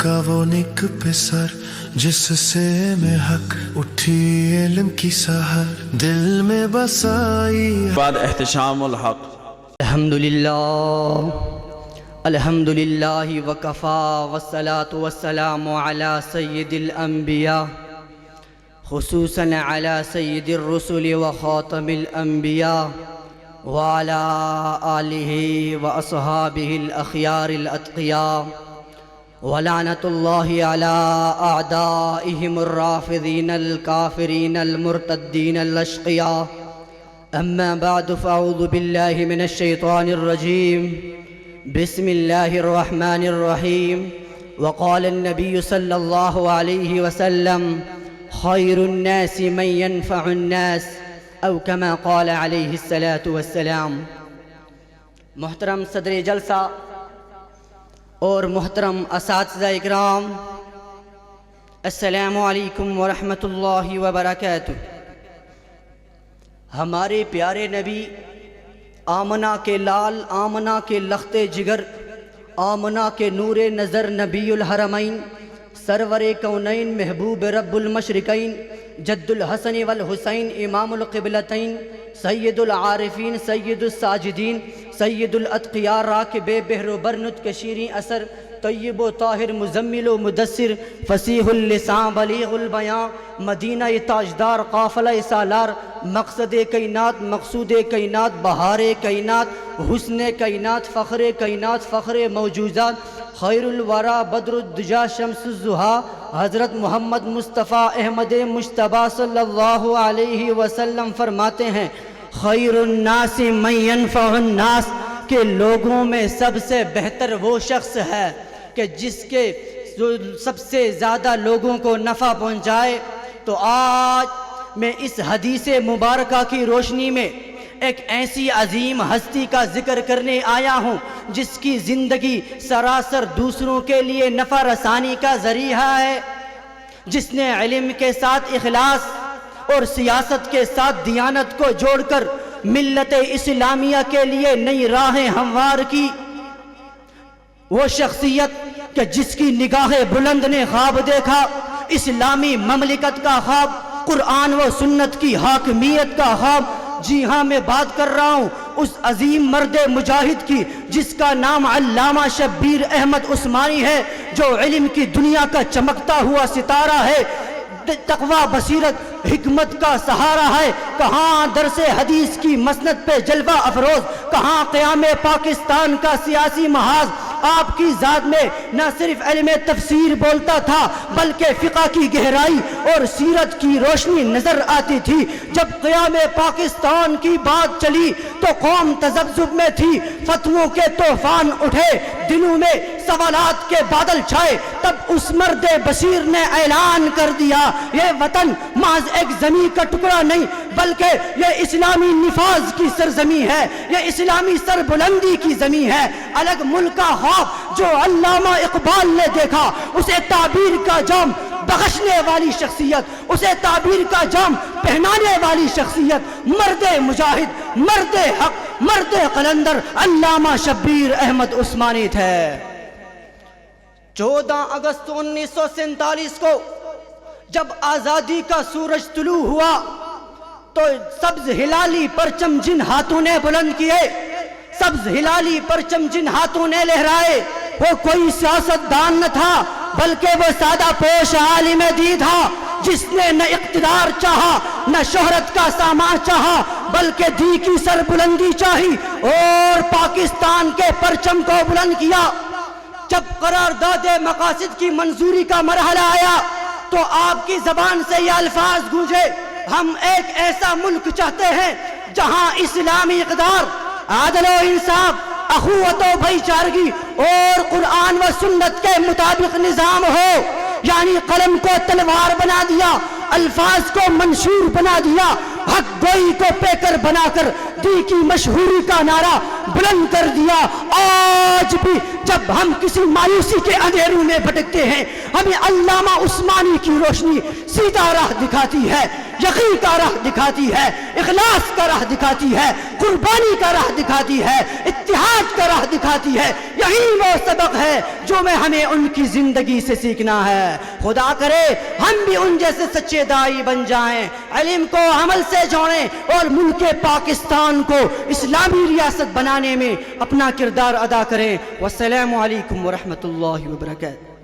کا وہ نک پہ سر جس سے میں حق اٹھی علم کی سحر دل میں بسائی بعد احتشام الحق الحمد للہ وکفا والصلاة والسلام علی سید الانبیاء خصوصاً علی سید الرسل وخاتم الانبیاء وعلى آلہ واصحابہ الاخیار الاتقیاء ولعنۃ اللہ علی اعدائہم الرافضین الکافرین المرتدین الاشقیاء اما بعد فاعوذ باللہ من الشیطان الرجیم بسم اللہ الرحمن الرحیم وقال النبی صلی اللہ علیہ وسلم خیر الناس من ينفع الناس او کما قال علیہ الصلاة والسلام۔ محترم صدر جلسہ اور محترم اساتذہ اکرام، السلام علیکم ورحمۃ اللہ وبرکاتہ۔ ہمارے پیارے نبی آمنہ کے لال، آمنہ کے لخت جگر، آمنہ کے نور نظر، نبی الحرمین، سرور کونین، محبوب رب المشرقین، جد الحسن والحسین، امام القبلتین، سید العارفین، سید الساجدین، سید الاتقیاء، راکب بحر و برنت کشیریں اثر، طیب و طاہر، مزمل و مدثر، فصیح اللسان، بلیغ البیان، مدینہ تاجدار، قافلہ سالار، مقصد کائنات، مقصود کائنات، بہار کائنات، حسن کائنات، فخر کائنات، فخر موجودات، خیر الورا، بدر الدجا، شمس الضحیٰ، حضرت محمد مصطفیٰ احمد مجتبیٰ صلی اللہ علیہ وسلم فرماتے ہیں خیر الناس من ينفع الناس، کہ لوگوں میں سب سے بہتر وہ شخص ہے کہ جس کے سب سے زیادہ لوگوں کو نفع پہنچائے۔ تو آج میں اس حدیث مبارکہ کی روشنی میں ایک ایسی عظیم ہستی کا ذکر کرنے آیا ہوں جس کی زندگی سراسر دوسروں کے لیے نفع رسانی کا ذریعہ ہے، جس نے علم کے ساتھ اخلاص اور سیاست کے ساتھ دیانت کو جوڑ کر ملت اسلامیہ کے لیے نئی راہیں ہموار کی۔ وہ شخصیت کہ جس کی نگاہ بلند نے خواب دیکھا اسلامی مملکت کا خواب، قرآن و سنت کی حاکمیت کا خواب۔ جی ہاں، میں بات کر رہا ہوں اس عظیم مرد مجاہد کی جس کا نام علامہ شبیر احمد عثمانی ہے، جو علم کی دنیا کا چمکتا ہوا ستارہ ہے، تقوی، بصیرت، حکمت کا سہارا ہے۔ کہاں درس حدیث کی مسند پہ جلوہ افروز، کہاں قیام پاکستان کا سیاسی محاذ۔ آپ کی ذات میں نہ صرف علم تفسیر بولتا تھا بلکہ فقہ کی گہرائی اور سیرت کی روشنی نظر آتی تھی۔ جب قیام پاکستان کی بات چلی تو قوم تذبذب میں تھی، فتووں کے طوفان اٹھے، دلوں میں سوالات کے بادل چھائے۔ تب اس مرد بصیر نے اعلان کر دیا یہ وطن محض ایک زمین کا ٹکڑا نہیں بلکہ یہ اسلامی نفاذ کی سرزمین ہے، یہ اسلامی سربلندی کی زمین ہے۔ الگ ملک کا خواب جو علامہ اقبال نے دیکھا، اسے تعبیر کا جام بخشنے والی شخصیت، اسے تعبیر کا جام پہنانے والی شخصیت، مرد مجاہد، مرد حق، مرد قلندر علامہ شبیر احمد عثمانی تھے۔ 14 اگست 1947 کو جب آزادی کا سورج طلوع ہوا تو سبز ہلالی پرچم جن ہاتھوں نے بلند کیے، سبز ہلالی پرچم جن ہاتھوں نے لہرائے، وہ کوئی سیاست دان نہ تھا بلکہ وہ سادہ پوش عالم دین تھا جس نے نہ اقتدار چاہا نہ شہرت کا سامان چاہا بلکہ دی کی سر بلندی چاہی اور پاکستان کے پرچم کو بلند کیا۔ جب قرارداد مقاصد کی منظوری کا مرحلہ آیا تو آپ کی زبان سے یہ الفاظ گونجے، ہم ایک ایسا ملک چاہتے ہیں جہاں اسلامی اقدار، عدل و انصاف، اخوت و بھائی چارگی اور قرآن و سنت کے مطابق نظام ہو۔ یعنی قلم کو تلوار بنا دیا، الفاظ کو منشور بنا دیا، حق گوئی کو پیکر بنا کر دی کی مشہوری کا نعرہ بلند کر دیا۔ آج بھی جب ہم کسی مایوسی کے اندھیروں میں بھٹکتے ہیں، ہمیں علامہ عثمانی کی روشنی سیدھا راہ دکھاتی ہے، یقین کا راہ دکھاتی ہے، اخلاص کا راہ دکھاتی ہے، قربانی کا راہ دکھاتی ہے، اتحاد کا راہ دکھاتی ہے۔ یہی وہ سبق ہے جو میں ہمیں ان کی زندگی سے سیکھنا ہے۔ خدا کرے ہم بھی ان جیسے سچے داعی بن جائیں، علم کو عمل سے جوڑیں اور ملک پاکستان کو اسلامی ریاست بنانے میں اپنا کردار ادا کریں۔ والسلام علیکم ورحمۃ اللہ وبرکاتہ۔